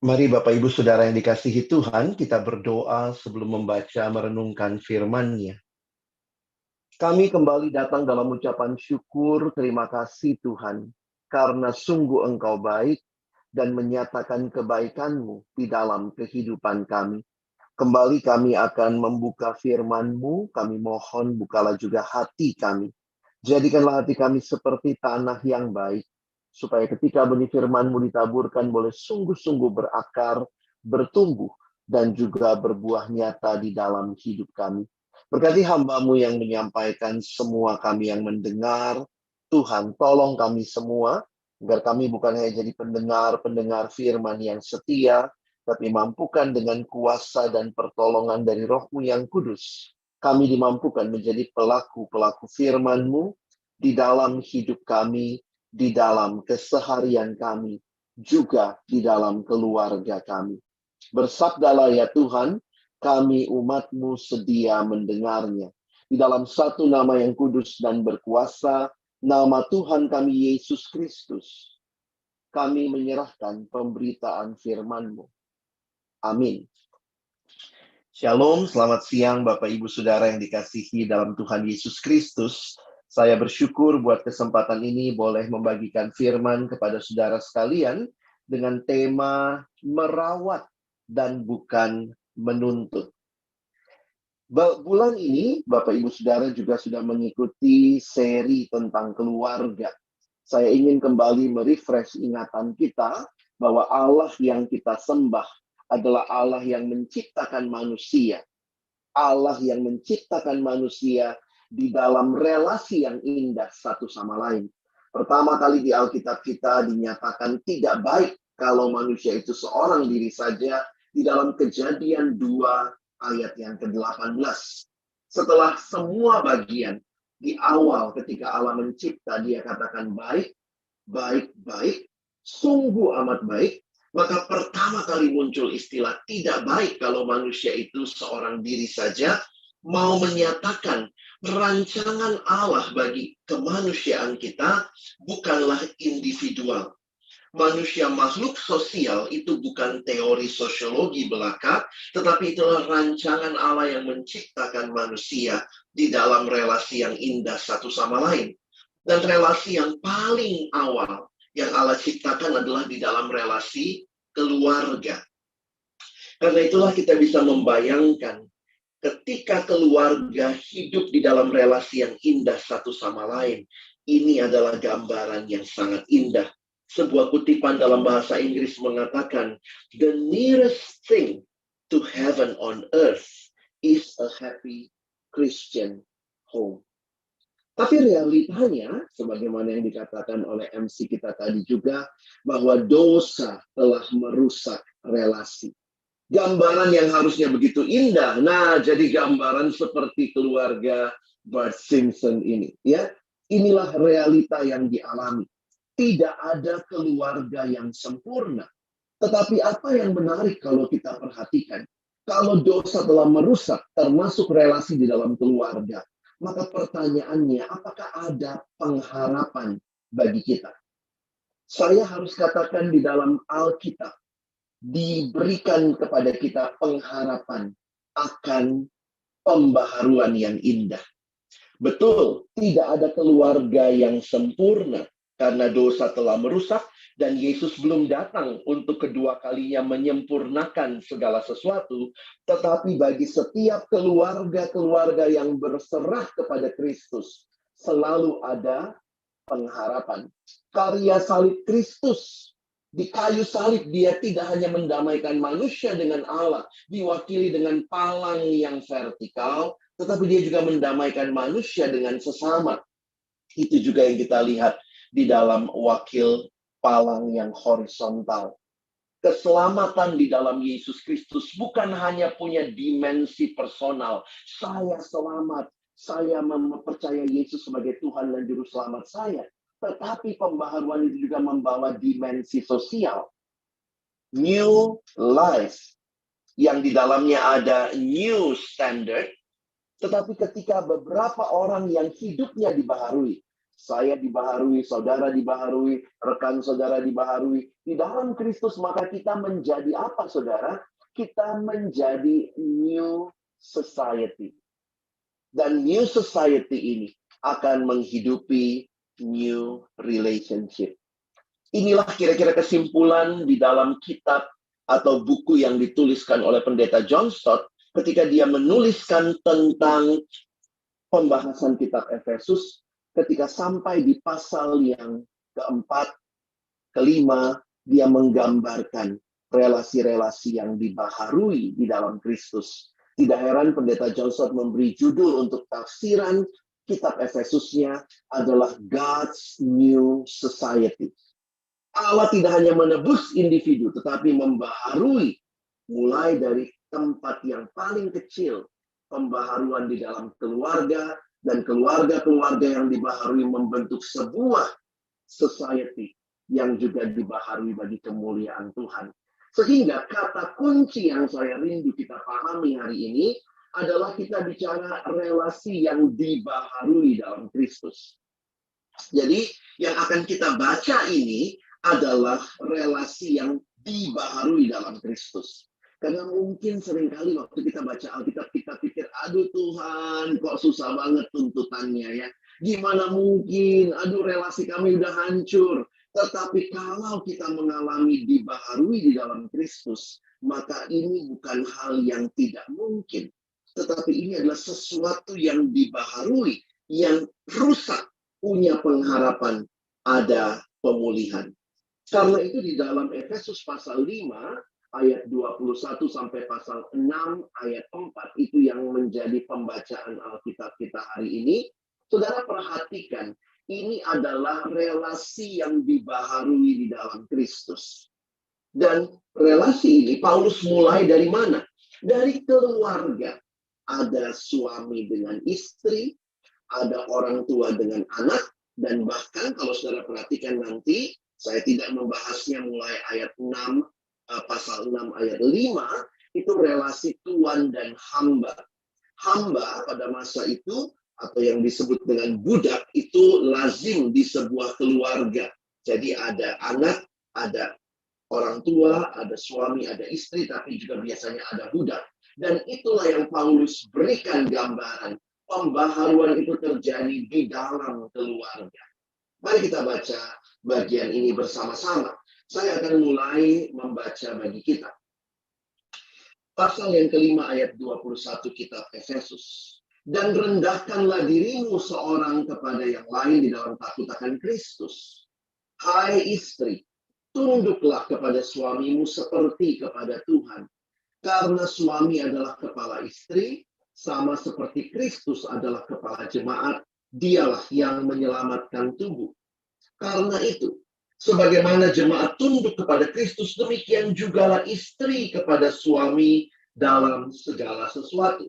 Mari Bapak Ibu Saudara yang dikasihi Tuhan, kita berdoa sebelum membaca merenungkan firman-Nya. Kami kembali datang dalam ucapan syukur, terima kasih Tuhan, karena sungguh Engkau baik dan menyatakan kebaikan-Mu di dalam kehidupan kami. Kembali kami akan membuka firman-Mu, kami mohon bukalah juga hati kami. Jadikanlah hati kami seperti tanah yang baik, supaya ketika benih firman-Mu ditaburkan boleh sungguh-sungguh berakar, bertumbuh, dan juga berbuah nyata di dalam hidup kami. Berkati hamba-Mu yang menyampaikan, semua kami yang mendengar. Tuhan, tolong kami semua, agar kami bukan hanya jadi pendengar-pendengar firman yang setia, tapi mampukan dengan kuasa dan pertolongan dari Roh-Mu yang kudus. Kami dimampukan menjadi pelaku-pelaku firman-Mu di dalam hidup kami, di dalam keseharian kami, juga di dalam keluarga kami. Bersabdalah ya Tuhan, kami umat-Mu sedia mendengarnya. Di dalam satu nama yang kudus dan berkuasa, nama Tuhan kami Yesus Kristus, kami menyerahkan pemberitaan firman-Mu. Amin. Shalom, selamat siang Bapak Ibu Saudara yang dikasihi dalam Tuhan Yesus Kristus. Saya bersyukur buat kesempatan ini boleh membagikan firman kepada saudara sekalian dengan tema merawat dan bukan menuntut. Bulan ini Bapak Ibu Saudara juga sudah mengikuti seri tentang keluarga. Saya ingin kembali merefresh ingatan kita bahwa Allah yang kita sembah adalah Allah yang menciptakan manusia. Allah yang menciptakan manusia di dalam relasi yang indah satu sama lain. Pertama kali di Alkitab kita dinyatakan tidak baik kalau manusia itu seorang diri saja di dalam Kejadian 2 ayat yang ke-18. Setelah semua bagian di awal ketika Allah mencipta, dia katakan baik, baik, baik, sungguh amat baik. Maka pertama kali muncul istilah tidak baik kalau manusia itu seorang diri saja, mau menyatakan rancangan Allah bagi kemanusiaan kita bukanlah individual. Manusia makhluk sosial itu bukan teori sosiologi belaka, tetapi itulah rancangan Allah yang menciptakan manusia di dalam relasi yang indah satu sama lain. Dan relasi yang paling awal yang Allah ciptakan adalah di dalam relasi keluarga. Karena itulah kita bisa membayangkan ketika keluarga hidup di dalam relasi yang indah satu sama lain. Ini adalah gambaran yang sangat indah. Sebuah kutipan dalam bahasa Inggris mengatakan, "The nearest thing to heaven on earth is a happy Christian home." Tapi realitanya, sebagaimana yang dikatakan oleh MC kita tadi juga, bahwa dosa telah merusak relasi. Gambaran yang harusnya begitu indah, nah jadi gambaran seperti keluarga Bart Simpson ini. Ya, inilah realita yang dialami. Tidak ada keluarga yang sempurna. Tetapi apa yang menarik kalau kita perhatikan, kalau dosa telah merusak, termasuk relasi di dalam keluarga, maka pertanyaannya, apakah ada pengharapan bagi kita? Saya harus katakan di dalam Alkitab, diberikan kepada kita pengharapan akan pembaharuan yang indah. Betul, tidak ada keluarga yang sempurna karena dosa telah merusak dan Yesus belum datang untuk kedua kalinya menyempurnakan segala sesuatu, tetapi bagi setiap keluarga-keluarga yang berserah kepada Kristus, selalu ada pengharapan. Karya salib Kristus, di kayu salib dia tidak hanya mendamaikan manusia dengan Allah, diwakili dengan palang yang vertikal, tetapi dia juga mendamaikan manusia dengan sesama. Itu juga yang kita lihat di dalam wakil palang yang horizontal. Keselamatan di dalam Yesus Kristus bukan hanya punya dimensi personal. Saya selamat, saya mempercayai Yesus sebagai Tuhan dan Juru Selamat saya. Tetapi pembaharuan itu juga membawa dimensi sosial. New life, yang di dalamnya ada new standard. Tetapi ketika beberapa orang yang hidupnya dibaharui, Saya dibaharui, saudara dibaharui, rekan saudara dibaharui. Di dalam Kristus maka kita menjadi apa, saudara? Kita menjadi new society. Dan new society ini akan menghidupi new relationship. Inilah kira-kira kesimpulan di dalam kitab atau buku yang dituliskan oleh pendeta John Stott ketika dia menuliskan tentang pembahasan kitab Efesus, ketika sampai di pasal yang keempat, kelima, dia menggambarkan relasi-relasi yang dibaharui di dalam Kristus. Tidak heran pendeta John Stott memberi judul untuk tafsiran kitab Efesusnya adalah God's New Society. Allah tidak hanya menebus individu, tetapi membaharui mulai dari tempat yang paling kecil, pembaharuan di dalam keluarga, dan keluarga-keluarga yang dibaharui membentuk sebuah society yang juga dibaharui bagi kemuliaan Tuhan. Sehingga kata kunci yang saya rindu kita pahami hari ini adalah kita bicara relasi yang dibaharui dalam Kristus. Jadi yang akan kita baca ini adalah relasi yang dibaharui dalam Kristus. Karena mungkin seringkali waktu kita baca Alkitab, kita pikir, aduh Tuhan, kok susah banget tuntutannya ya. Gimana mungkin, aduh relasi kami udah hancur. Tetapi kalau kita mengalami dibaharui di dalam Kristus, maka ini bukan hal yang tidak mungkin. Tetapi ini adalah sesuatu yang dibaharui, yang rusak, punya pengharapan, ada pemulihan. Karena itu di dalam Efesus pasal 5, ayat 21 sampai pasal 6 ayat 4 itu yang menjadi pembacaan Alkitab kita hari ini. Saudara perhatikan, ini adalah relasi yang dibaharui di dalam Kristus. Dan relasi ini Paulus mulai dari mana? Dari keluarga. Ada suami dengan istri, ada orang tua dengan anak, dan bahkan kalau saudara perhatikan nanti, saya tidak membahasnya mulai ayat 6, pasal 6 ayat 5, itu relasi tuan dan hamba. Hamba pada masa itu, atau yang disebut dengan budak, itu lazim di sebuah keluarga. Jadi ada anak, ada orang tua, ada suami, ada istri, tapi juga biasanya ada budak. Dan itulah yang Paulus berikan gambaran. Pembaharuan itu terjadi di dalam keluarga. Mari kita baca bagian ini bersama-sama. Saya akan mulai membaca bagi kita. Pasal yang kelima ayat 21 kitab Efesus. Dan rendahkanlah dirimu seorang kepada yang lain di dalam takut akan Kristus. Hai istri, tunduklah kepada suamimu seperti kepada Tuhan. Karena suami adalah kepala istri, sama seperti Kristus adalah kepala jemaat, dialah yang menyelamatkan tubuh. Karena itu, sebagaimana jemaat tunduk kepada Kristus, demikian jugalah istri kepada suami dalam segala sesuatu.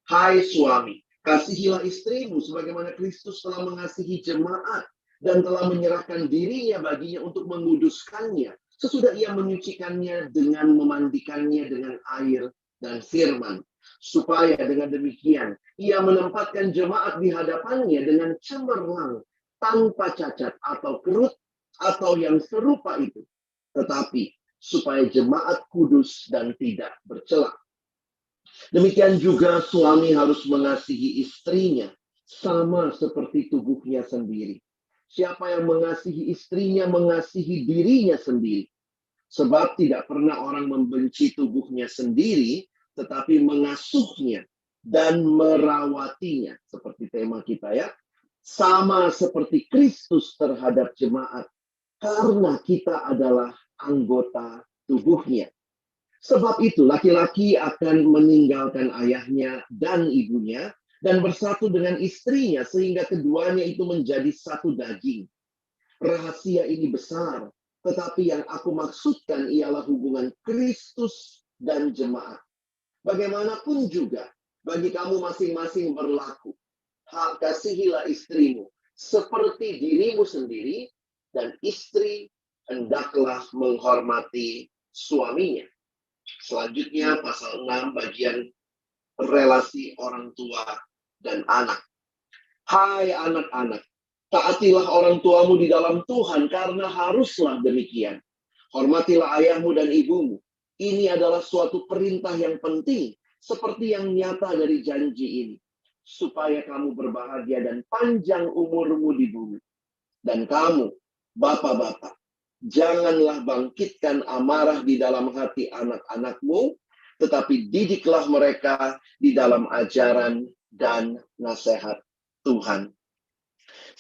Hai suami, kasihilah istrimu sebagaimana Kristus telah mengasihi jemaat dan telah menyerahkan dirinya baginya untuk menguduskannya, sesudah ia menyucikannya dengan memandikannya dengan air dan firman, supaya dengan demikian ia menempatkan jemaat di hadapannya dengan cemerlang, tanpa cacat atau kerut atau yang serupa itu, tetapi supaya jemaat kudus dan tidak bercela. Demikian juga suami harus mengasihi istrinya sama seperti tubuhnya sendiri. Siapa yang mengasihi istrinya mengasihi dirinya sendiri. Sebab tidak pernah orang membenci tubuhnya sendiri, tetapi mengasuhnya dan merawatinya. Seperti tema kita ya. Sama seperti Kristus terhadap jemaat. Karena kita adalah anggota tubuhnya. Sebab itu laki-laki akan meninggalkan ayahnya dan ibunya dan bersatu dengan istrinya sehingga keduanya itu menjadi satu daging. Rahasia ini besar, tetapi yang aku maksudkan ialah hubungan Kristus dan jemaat. Bagaimanapun juga bagi kamu masing-masing berlaku. Kasihilah istrimu seperti dirimu sendiri, dan istri hendaklah menghormati suaminya. Selanjutnya pasal 6 bagian relasi orang tua dan anak. Hai anak-anak, Taatilah orang tuamu di dalam Tuhan, karena haruslah demikian. Hormatilah ayahmu dan ibumu. Ini adalah suatu perintah yang penting, seperti yang nyata dari janji ini, supaya kamu berbahagia dan panjang umurmu di bumi. Dan kamu, bapak-bapak, janganlah bangkitkan amarah di dalam hati anak-anakmu, tetapi didiklah mereka di dalam ajaran dan nasihat Tuhan.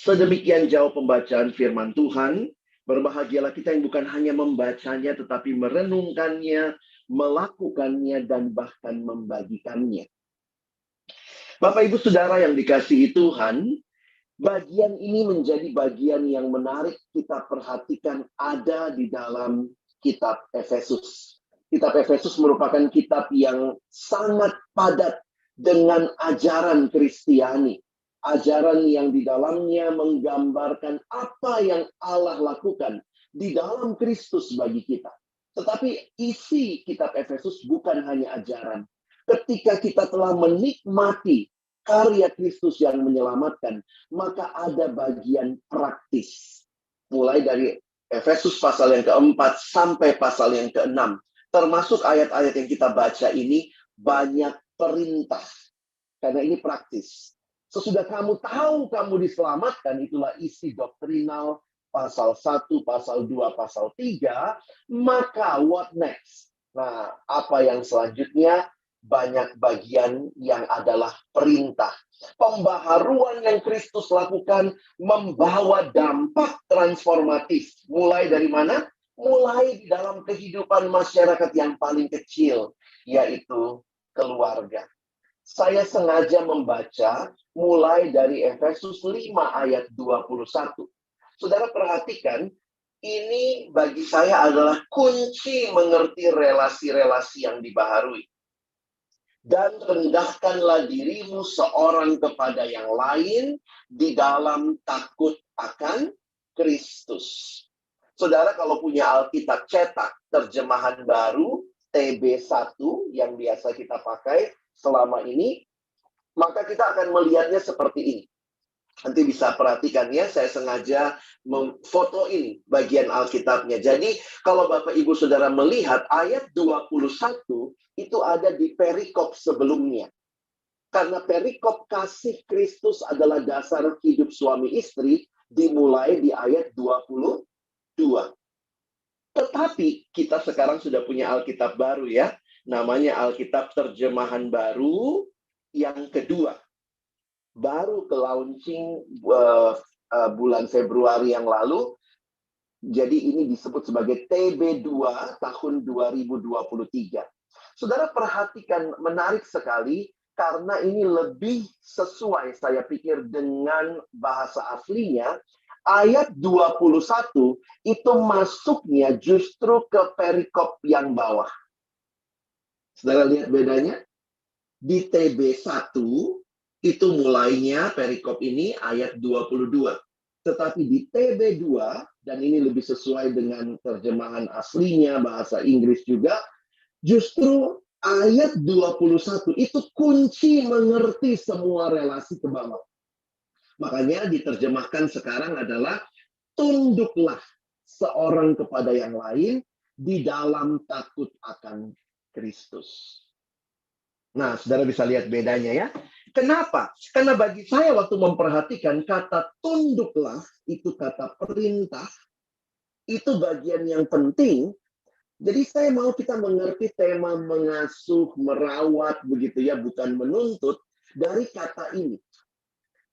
Sedemikian jauh pembacaan firman Tuhan. Berbahagialah kita yang bukan hanya membacanya, tetapi merenungkannya, melakukannya, dan bahkan membagikannya. Bapak, Ibu, Saudara yang dikasihi Tuhan, bagian ini menjadi bagian yang menarik kita perhatikan ada di dalam kitab Efesus. Kitab Efesus merupakan kitab yang sangat padat dengan ajaran Kristiani. Ajaran yang di dalamnya menggambarkan apa yang Allah lakukan di dalam Kristus bagi kita. Tetapi isi kitab Efesus bukan hanya ajaran. Ketika kita telah menikmati karya Kristus yang menyelamatkan, maka ada bagian praktis. Mulai dari Efesus pasal yang keempat sampai pasal yang keenam. Termasuk ayat-ayat yang kita baca ini banyak perintah. Karena ini praktis. Sesudah kamu tahu kamu diselamatkan, itulah isi doktrinal pasal 1, pasal 2, pasal 3, maka what next? Nah, apa yang selanjutnya? Banyak bagian yang adalah perintah. Pembaharuan yang Kristus lakukan membawa dampak transformatif. Mulai dari mana? Mulai di dalam kehidupan masyarakat yang paling kecil, yaitu keluarga. Saya sengaja membaca mulai dari Efesus 5 ayat 21. Saudara perhatikan, ini bagi saya adalah kunci mengerti relasi-relasi yang dibaharui. Dan rendahkanlah dirimu seorang kepada yang lain di dalam takut akan Kristus. Saudara kalau punya Alkitab cetak, terjemahan baru, TB1 yang biasa kita pakai selama ini, maka kita akan melihatnya seperti ini. Nanti bisa perhatikan ya, saya sengaja memfoto ini bagian Alkitabnya. Jadi kalau Bapak Ibu Saudara melihat ayat 21 itu ada di perikop sebelumnya. Karena perikop kasih Kristus adalah dasar hidup suami istri, dimulai di ayat 22. Tetapi kita sekarang sudah punya Alkitab baru ya. Namanya Alkitab terjemahan baru yang kedua. Baru ke launching bulan Februari yang lalu. Jadi ini disebut sebagai TB2 tahun 2023. Saudara perhatikan, menarik sekali karena ini lebih sesuai saya pikir dengan bahasa aslinya. Ayat 21 itu masuknya justru ke perikop yang bawah. Saudara lihat bedanya? Di TB1 itu mulainya perikop ini ayat 22. Tetapi di TB2, dan ini lebih sesuai dengan terjemahan aslinya bahasa Inggris juga, justru ayat 21 itu kunci mengerti semua relasi ke bawah. Makanya diterjemahkan sekarang adalah tunduklah seorang kepada yang lain di dalam takut akan Kristus. Nah, saudara bisa lihat bedanya ya. Kenapa? Karena bagi saya waktu memperhatikan kata tunduklah, itu kata perintah, itu bagian yang penting. Jadi saya mau kita mengerti tema mengasuh, merawat, begitu ya, bukan menuntut, dari kata ini.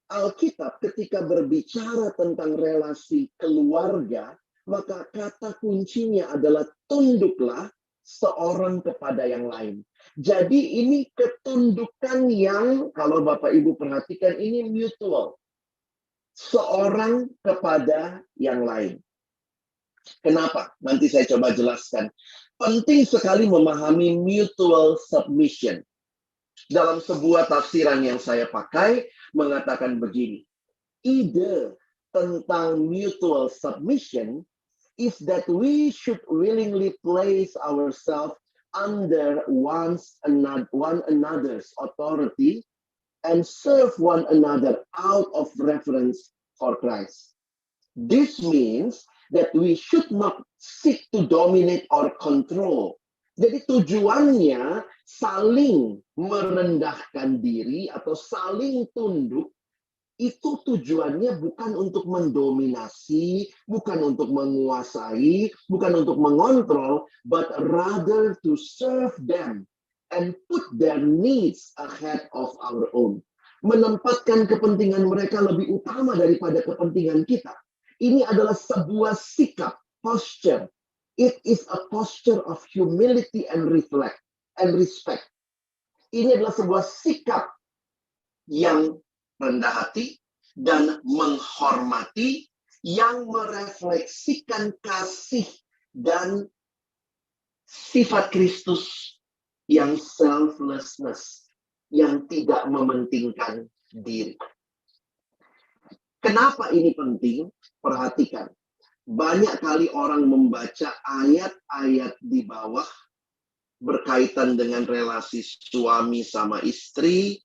Alkitab ketika berbicara tentang relasi keluarga, maka kata kuncinya adalah tunduklah seorang kepada yang lain. Jadi ini ketundukan yang kalau Bapak Ibu perhatikan ini mutual. Seorang kepada yang lain. Kenapa? Nanti saya coba jelaskan. Penting sekali memahami mutual submission. Dalam sebuah tafsiran yang saya pakai, mengatakan begini. Ide tentang mutual submission is that we should willingly place ourselves under one another's authority and serve one another out of reverence for Christ. This means that we should not seek to dominate or control. Jadi tujuannya saling merendahkan diri atau saling tunduk, itu tujuannya bukan untuk mendominasi, bukan untuk menguasai, bukan untuk mengontrol, but rather to serve them and put their needs ahead of our own. Menempatkan kepentingan mereka lebih utama daripada kepentingan kita. Ini adalah sebuah sikap, posture. It is a posture of humility and respect. Ini adalah sebuah sikap yang rendah hati dan menghormati, yang merefleksikan kasih dan sifat Kristus yang selflessness, yang tidak mementingkan diri. Kenapa ini penting? Perhatikan. Banyak kali orang membaca ayat-ayat di bawah berkaitan dengan relasi suami sama istri,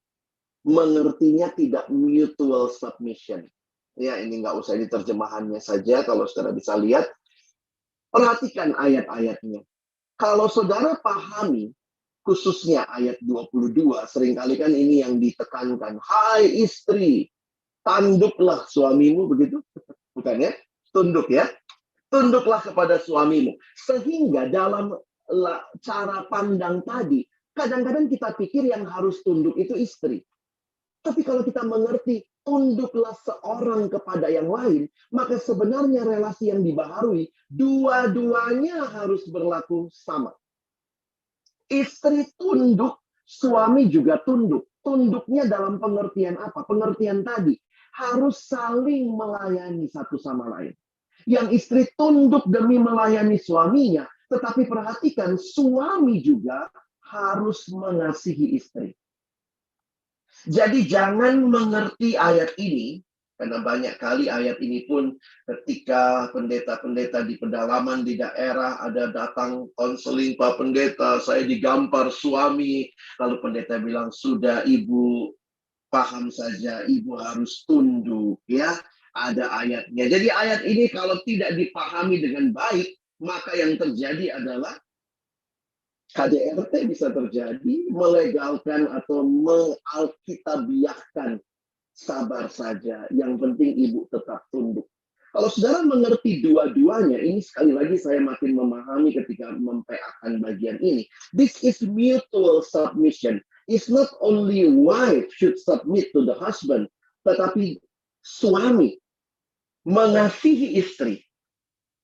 mengertinya tidak mutual submission. Ya, ini nggak usah diterjemahannya saja, kalau saudara bisa lihat. Perhatikan ayat-ayatnya. Kalau saudara pahami, khususnya ayat 22, seringkali kan ini yang ditekankan. Hai istri, tanduklah suamimu, begitu? Bukan ya? Tunduk ya. Tunduklah kepada suamimu. Sehingga dalam cara pandang tadi, kadang-kadang kita pikir yang harus tunduk itu istri. Tapi kalau kita mengerti, tunduklah seorang kepada yang lain, maka sebenarnya relasi yang dibaharui, dua-duanya harus berlaku sama. Istri tunduk, suami juga tunduk. Tunduknya dalam pengertian apa? Pengertian tadi, harus saling melayani satu sama lain. Yang istri tunduk demi melayani suaminya, tetapi perhatikan, suami juga harus mengasihi istri. Jadi jangan mengerti ayat ini, karena banyak kali ayat ini pun ketika pendeta-pendeta di pedalaman di daerah ada datang konseling Pak Pendeta, saya digampar suami, lalu pendeta bilang, sudah ibu paham saja, ibu harus tunduk, ya. Ada ayatnya. Jadi ayat ini kalau tidak dipahami dengan baik, maka yang terjadi adalah KDRT bisa terjadi, melegalkan atau mengalkitabiahkan. Sabar saja, yang penting ibu tetap tunduk. Kalau saudara mengerti dua-duanya, ini sekali lagi saya makin memahami ketika mempeakan bagian ini. This is mutual submission. It's not only wife should submit to the husband, tetapi suami mengasihi istri.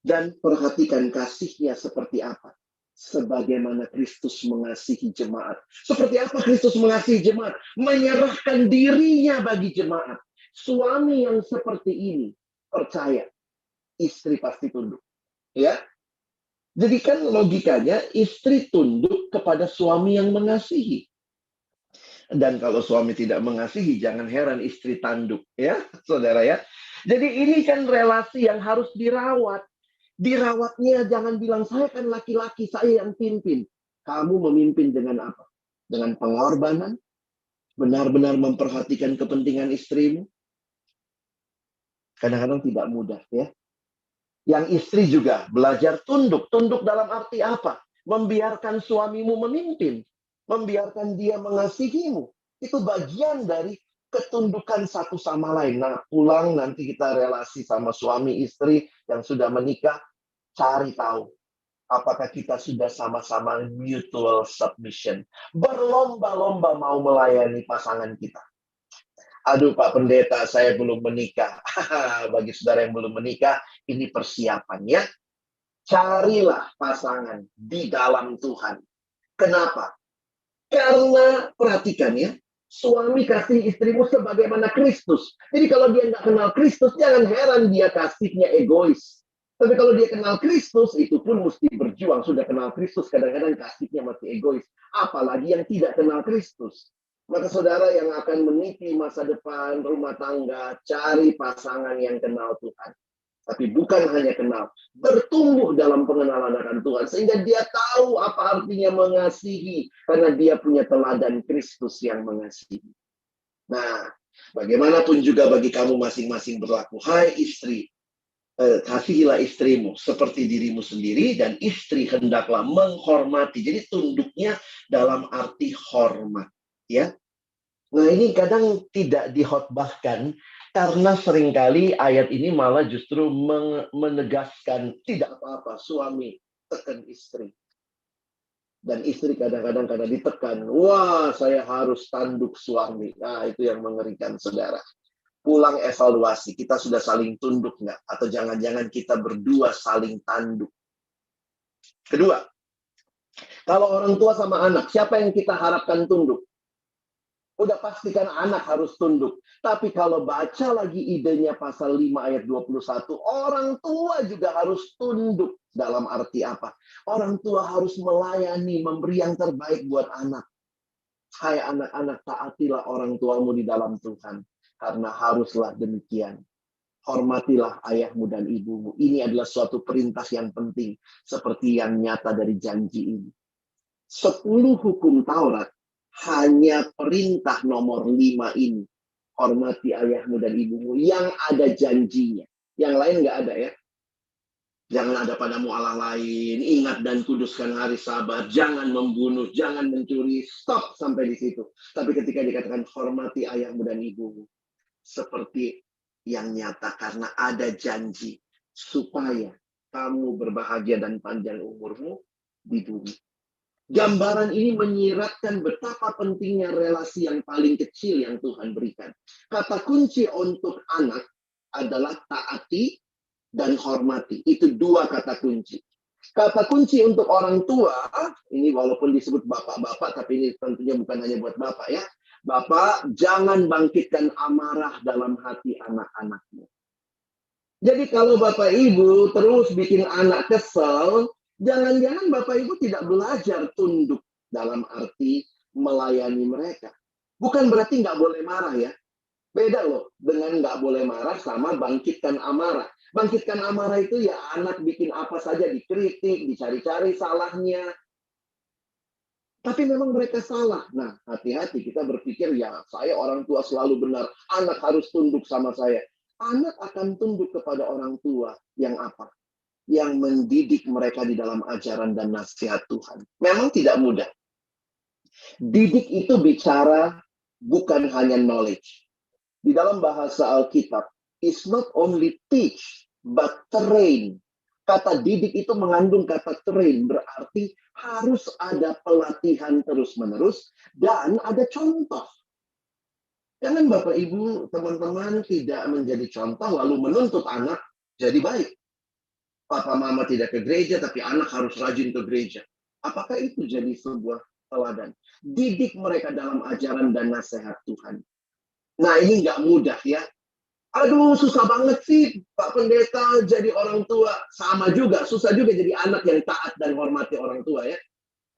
Dan perhatikan kasihnya seperti apa. Sebagaimana Kristus mengasihi jemaat. Seperti apa Kristus mengasihi jemaat? Menyerahkan dirinya bagi jemaat. Suami yang seperti ini, percaya, istri pasti tunduk. Ya, jadi kan logikanya, istri tunduk kepada suami yang mengasihi. Dan kalau suami tidak mengasihi, jangan heran istri tanduk, ya, saudara ya. Jadi ini kan relasi yang harus dirawat. Dirawatnya jangan bilang, saya kan laki-laki, saya yang pimpin. Kamu memimpin dengan apa? Dengan pengorbanan? Benar-benar memperhatikan kepentingan istrimu? Kadang-kadang tidak mudah, ya. Yang istri juga belajar tunduk. Tunduk dalam arti apa? Membiarkan suamimu memimpin. Membiarkan dia mengasihimu. Itu bagian dari ketundukan satu sama lain. Nah, pulang nanti kita relasi sama suami istri yang sudah menikah, cari tahu apakah kita sudah sama-sama mutual submission. Berlomba-lomba mau melayani pasangan kita. Aduh Pak Pendeta, saya belum menikah. Bagi saudara yang belum menikah, ini persiapannya. Carilah pasangan di dalam Tuhan. Kenapa? Karena perhatikan ya, suami kasih istrimu sebagaimana Kristus. Jadi kalau dia nggak kenal Kristus, jangan heran dia kasihnya egois. Tapi kalau dia kenal Kristus, itu pun mesti berjuang. Sudah kenal Kristus, kadang-kadang kasihnya masih egois. Apalagi yang tidak kenal Kristus. Maka saudara yang akan meniti masa depan rumah tangga, cari pasangan yang kenal Tuhan. Tapi bukan hanya kenal, bertumbuh dalam pengenalan akan Tuhan. Sehingga dia tahu apa artinya mengasihi. Karena dia punya teladan Kristus yang mengasihi. Nah, Bagaimanapun juga bagi kamu masing-masing berlaku. Hai istri, kasihilah istrimu seperti dirimu sendiri, dan istri hendaklah menghormati. Jadi tunduknya dalam arti hormat, ya. Nah, ini kadang tidak dihotbahkan karena seringkali ayat ini malah justru menegaskan tidak apa-apa suami tekan istri. Dan istri kadang-kadang karena ditekan, wah saya harus tanduk suami. Nah, itu yang mengerikan, saudara. Pulang evaluasi, kita sudah saling tunduk nggak? Atau jangan-jangan kita berdua saling tanduk. Kedua, kalau orang tua sama anak, siapa yang kita harapkan tunduk? Udah pastikan anak harus tunduk. Tapi kalau baca lagi idenya pasal 5 ayat 21, orang tua juga harus tunduk. Dalam arti apa? Orang tua harus melayani, memberi yang terbaik buat anak. Hai anak-anak, taatilah orang tuamu di dalam Tuhan. Karena haruslah demikian. Hormatilah ayahmu dan ibumu. Ini adalah suatu perintah yang penting. Seperti yang nyata dari janji ini. 10 hukum Taurat, hanya perintah nomor 5 ini. Hormati ayahmu dan ibumu yang ada janjinya. Yang lain nggak ada, ya. Jangan ada padamu Allah lain. Ingat dan kuduskan hari Sabat. Jangan membunuh, jangan mencuri. Stop sampai di situ. Tapi ketika dikatakan hormati ayahmu dan ibumu, seperti yang nyata karena ada janji supaya kamu berbahagia dan panjang umurmu di bumi. Gambaran ini menyiratkan betapa pentingnya relasi yang paling kecil yang Tuhan berikan. Kata kunci untuk anak adalah taati dan hormati. Itu 2 kata kunci. Kata kunci untuk orang tua, ini walaupun disebut bapak-bapak, tapi ini tentunya bukan hanya buat bapak, ya. Bapak, jangan bangkitkan amarah dalam hati anak-anakmu. Jadi kalau Bapak Ibu terus bikin anak kesel, jangan-jangan Bapak Ibu tidak belajar tunduk dalam arti melayani mereka. Bukan berarti nggak boleh marah, ya. Beda loh dengan nggak boleh marah sama bangkitkan amarah. Bangkitkan amarah itu ya anak bikin apa saja dikritik, dicari-cari salahnya. Tapi memang mereka salah. Nah, hati-hati kita berpikir, ya saya orang tua selalu benar, anak harus tunduk sama saya. Anak akan tunduk kepada orang tua yang apa? Yang mendidik mereka di dalam ajaran dan nasihat Tuhan. Memang tidak mudah. Didik itu bicara bukan hanya knowledge. Di dalam bahasa Alkitab, it's not only teach, but train. Kata didik itu mengandung kata train, berarti harus ada pelatihan terus-menerus dan ada contoh. Jangan Bapak Ibu, teman-teman tidak menjadi contoh lalu menuntut anak jadi baik. Papa mama tidak ke gereja, tapi anak harus rajin ke gereja. Apakah itu jadi sebuah teladan? Didik mereka dalam ajaran dan nasihat Tuhan. Nah, ini nggak mudah, ya. Aduh, susah banget sih Pak Pendeta jadi orang tua. Sama juga, susah juga jadi anak yang taat dan hormati orang tua, ya.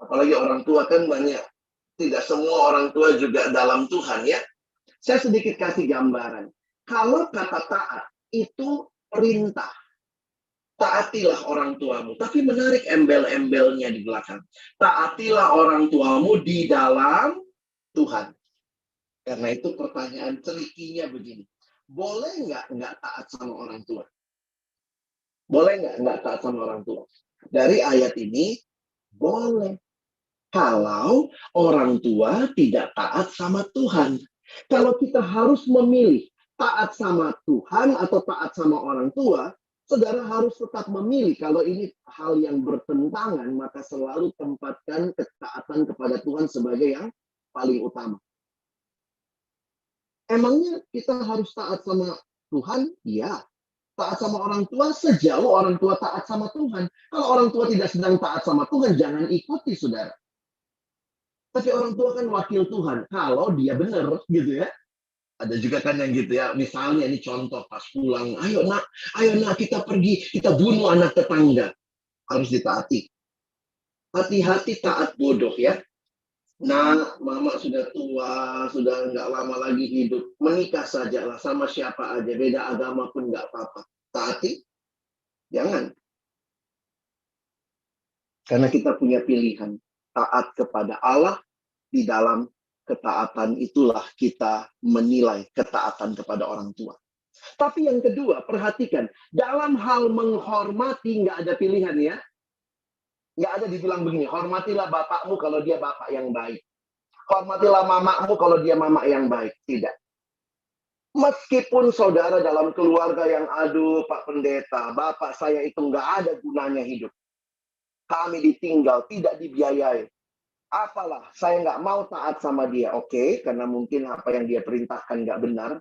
Apalagi orang tua kan banyak. Tidak semua orang tua juga dalam Tuhan, ya. Saya sedikit kasih gambaran. Kalau kata taat itu perintah. Taatilah orang tuamu. Tapi menarik embel-embelnya di belakang. Taatilah orang tuamu di dalam Tuhan. Karena itu pertanyaan trikinya begini. Boleh nggak taat sama orang tua? Boleh nggak taat sama orang tua? Dari ayat ini, boleh. Kalau orang tua tidak taat sama Tuhan. Kalau kita harus memilih taat sama Tuhan atau taat sama orang tua, saudara harus tetap memilih. Kalau ini hal yang bertentangan, maka selalu tempatkan ketaatan kepada Tuhan sebagai yang paling utama. Emangnya kita harus taat sama Tuhan? Iya. Taat sama orang tua sejauh orang tua taat sama Tuhan. Kalau orang tua tidak sedang taat sama Tuhan, jangan ikuti, saudara. Tapi orang tua kan wakil Tuhan. Kalau dia benar, gitu ya. Ada juga kan yang gitu ya. Misalnya ini contoh pas pulang. Ayo nak kita pergi. Kita bunuh anak tetangga. Harus ditaati. Hati-hati taat bodoh, ya. Nah, mama sudah tua, sudah nggak lama lagi hidup. Menikah sajalah sama siapa aja. Beda agama pun nggak apa-apa. Taati? Jangan. Karena kita punya pilihan. Taat kepada Allah di dalam ketaatan itulah kita menilai ketaatan kepada orang tua. Tapi yang kedua, perhatikan, dalam hal menghormati nggak ada pilihan ya. Nggak ada dibilang begini, hormatilah bapakmu kalau dia bapak yang baik. Hormatilah mamamu kalau dia mama yang baik. Tidak. Meskipun saudara dalam keluarga yang, aduh Pak Pendeta, bapak saya itu nggak ada gunanya hidup. Kami ditinggal, tidak dibiayai. Apalah, saya nggak mau taat sama dia. Oke, karena mungkin apa yang dia perintahkan nggak benar.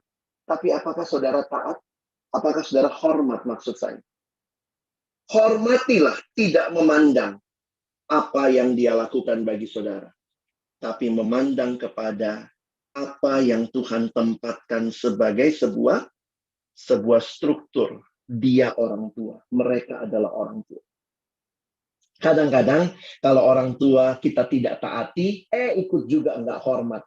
Tapi apakah saudara taat? Apakah saudara hormat maksud saya? Hormatilah, tidak memandang apa yang dia lakukan bagi saudara. Tapi memandang kepada apa yang Tuhan tempatkan sebagai sebuah struktur. Dia orang tua, mereka adalah orang tua. Kadang-kadang kalau orang tua kita tidak taati, ikut juga nggak hormat.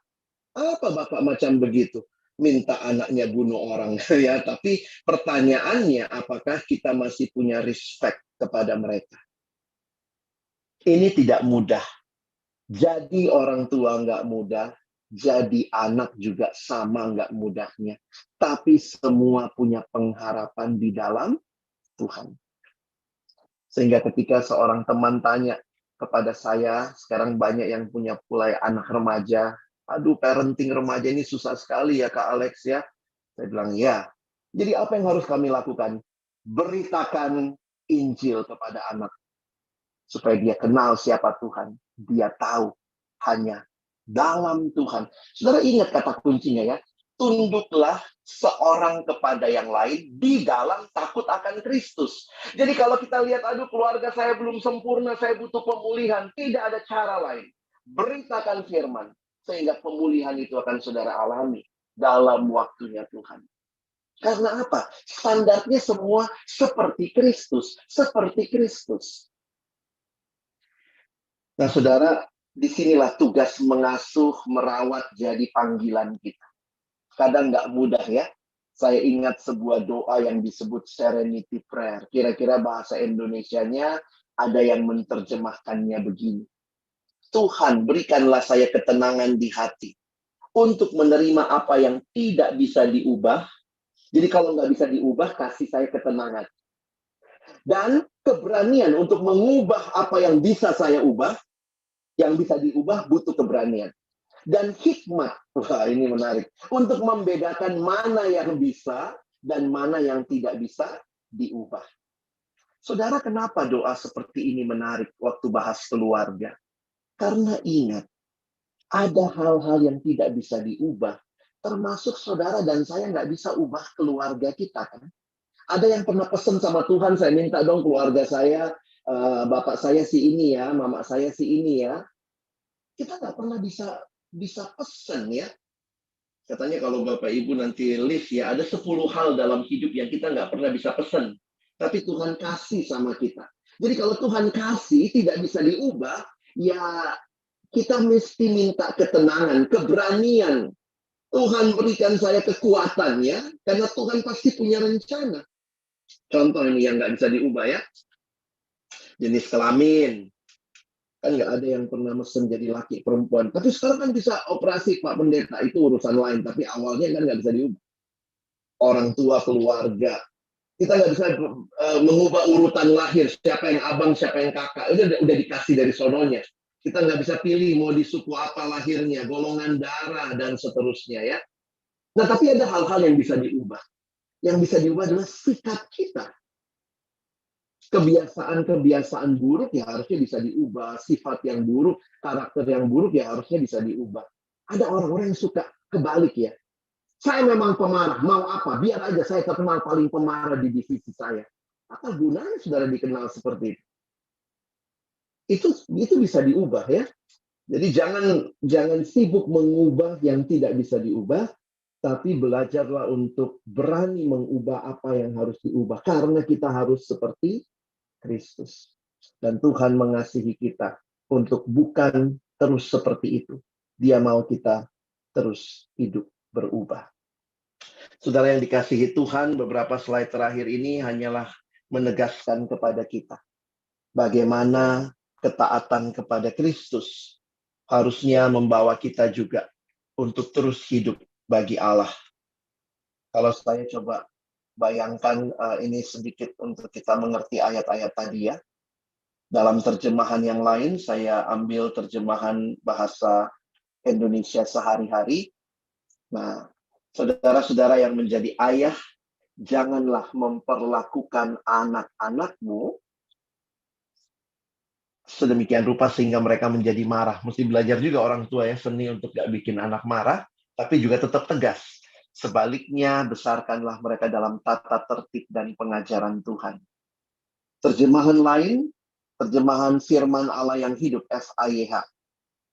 Apa bapak macam begitu? Minta anaknya bunuh orang ya. Tapi pertanyaannya, apakah kita masih punya respect kepada mereka? Ini tidak mudah. Jadi orang tua nggak mudah, jadi anak juga sama nggak mudahnya. Tapi semua punya pengharapan di dalam Tuhan. Sehingga ketika seorang teman tanya kepada saya, sekarang banyak yang punya mulai anak remaja. Aduh, parenting remaja ini susah sekali ya Kak Alex ya. Saya bilang, ya. Jadi apa yang harus kami lakukan? Beritakan Injil kepada anak. Supaya dia kenal siapa Tuhan. Dia tahu hanya dalam Tuhan. Saudara ingat kata kuncinya ya. Tunduklah seorang kepada yang lain di dalam takut akan Kristus. Jadi kalau kita lihat, aduh keluarga saya belum sempurna, saya butuh pemulihan. Tidak ada cara lain. Beritakan firman. Sehingga pemulihan itu akan saudara alami dalam waktunya Tuhan. Karena apa? Standarnya semua seperti Kristus. Seperti Kristus. Nah saudara, disinilah tugas mengasuh, merawat jadi panggilan kita. Kadang nggak mudah ya. Saya ingat sebuah doa yang disebut Serenity Prayer. Kira-kira bahasa Indonesianya ada yang menerjemahkannya begini. Tuhan, berikanlah saya ketenangan di hati untuk menerima apa yang tidak bisa diubah. Jadi kalau nggak bisa diubah, kasih saya ketenangan. Dan keberanian untuk mengubah apa yang bisa saya ubah. Yang bisa diubah butuh keberanian. Dan hikmat, wah ini menarik, untuk membedakan mana yang bisa dan mana yang tidak bisa diubah. Saudara, kenapa doa seperti ini menarik waktu bahas keluarga? Karena ingat, ada hal-hal yang tidak bisa diubah, termasuk saudara dan saya nggak bisa ubah keluarga kita kan. Ada yang pernah pesan sama Tuhan, saya minta dong keluarga saya, bapak saya si ini ya, mama saya si ini ya. Kita nggak pernah bisa pesan ya. Katanya kalau Bapak Ibu nanti list ya, ada 10 hal dalam hidup yang kita nggak pernah bisa pesan. Tapi Tuhan kasih sama kita. Jadi kalau Tuhan kasih tidak bisa diubah, ya kita mesti minta ketenangan, keberanian. Tuhan berikan saya kekuatan ya, karena Tuhan pasti punya rencana. Contoh ini yang nggak bisa diubah ya. Jenis kelamin. Kan nggak ada yang pernah mesen jadi laki perempuan. Tapi sekarang kan bisa operasi Pak Pendeta, itu urusan lain. Tapi awalnya kan nggak bisa diubah. Orang tua, keluarga. Kita nggak bisa mengubah urutan lahir. Siapa yang abang, siapa yang kakak. Udah dikasih dari sononya. Kita nggak bisa pilih mau di suku apa lahirnya, golongan darah, dan seterusnya ya. Nah, tapi ada hal-hal yang bisa diubah. Yang bisa diubah adalah sikap kita. Kebiasaan-kebiasaan buruk ya harusnya bisa diubah. Sifat yang buruk, karakter yang buruk ya harusnya bisa diubah. Ada orang-orang yang suka kebalik ya. Saya memang pemarah, mau apa? Biar aja saya terkenal paling pemarah di divisi saya. Apa gunanya saudara dikenal seperti itu? Itu bisa diubah ya. Jadi jangan sibuk mengubah yang tidak bisa diubah, tapi belajarlah untuk berani mengubah apa yang harus diubah. Karena kita harus seperti Kristus. Dan Tuhan mengasihi kita untuk bukan terus seperti itu. Dia mau kita terus hidup berubah. Saudara yang dikasihi Tuhan, beberapa slide terakhir ini hanyalah menegaskan kepada kita bagaimana ketaatan kepada Kristus harusnya membawa kita juga untuk terus hidup bagi Allah. Kalau saya coba bayangkan ini sedikit untuk kita mengerti ayat-ayat tadi ya. Dalam terjemahan yang lain, saya ambil terjemahan bahasa Indonesia sehari-hari. Nah, saudara-saudara yang menjadi ayah, janganlah memperlakukan anak-anakmu sedemikian rupa sehingga mereka menjadi marah. Mesti belajar juga orang tua ya, seni untuk gak bikin anak marah, tapi juga tetap tegas. Sebaliknya, besarkanlah mereka dalam tata tertib dan pengajaran Tuhan. Terjemahan lain, terjemahan firman Allah yang hidup, FAYH.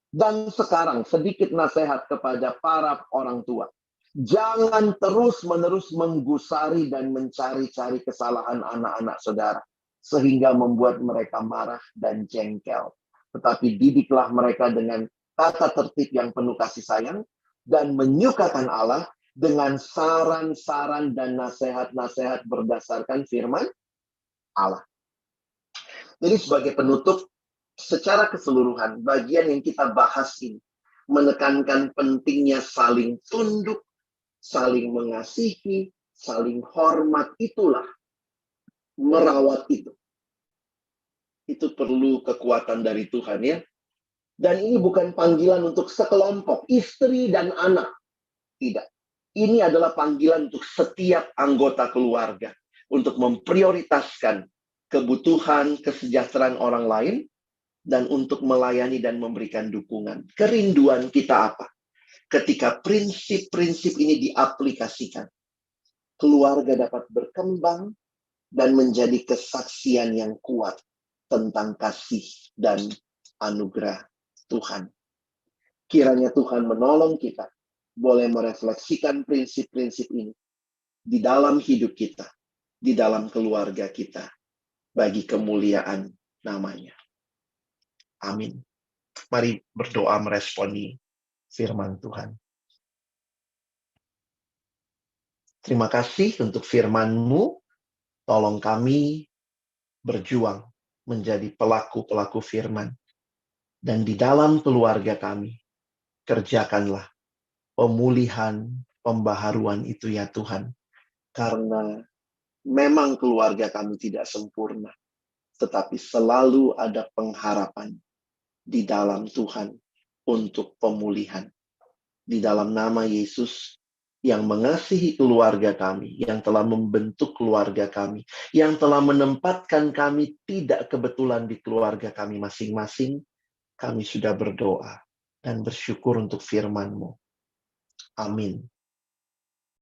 Dan sekarang sedikit nasihat kepada para orang tua. Jangan terus-menerus menggusari dan mencari-cari kesalahan anak-anak saudara, sehingga membuat mereka marah dan jengkel. Tetapi didiklah mereka dengan tata tertib yang penuh kasih sayang, dan menyukakan Allah dengan saran-saran dan nasihat-nasihat berdasarkan firman Allah. Jadi sebagai penutup, secara keseluruhan, bagian yang kita bahas ini menekankan pentingnya saling tunduk, saling mengasihi, saling hormat. Itulah merawat itu. Itu perlu kekuatan dari Tuhan ya. Dan ini bukan panggilan untuk sekelompok, istri dan anak. Tidak. Ini adalah panggilan untuk setiap anggota keluarga. Untuk memprioritaskan kebutuhan, kesejahteraan orang lain, dan untuk melayani dan memberikan dukungan. Kerinduan kita apa? Ketika prinsip-prinsip ini diaplikasikan, keluarga dapat berkembang dan menjadi kesaksian yang kuat tentang kasih dan anugerah Tuhan. Kiranya Tuhan menolong kita boleh merefleksikan prinsip-prinsip ini di dalam hidup kita, di dalam keluarga kita, bagi kemuliaan namanya. Amin. Mari berdoa meresponi firman Tuhan. Terima kasih untuk firman-Mu. Tolong kami berjuang menjadi pelaku-pelaku firman. Dan di dalam keluarga kami, kerjakanlah pemulihan, pembaharuan itu ya Tuhan. Karena memang keluarga kami tidak sempurna. Tetapi selalu ada pengharapan di dalam Tuhan untuk pemulihan. Di dalam nama Yesus yang mengasihi keluarga kami, yang telah membentuk keluarga kami, yang telah menempatkan kami tidak kebetulan di keluarga kami masing-masing, kami sudah berdoa dan bersyukur untuk firman-Mu. Amin.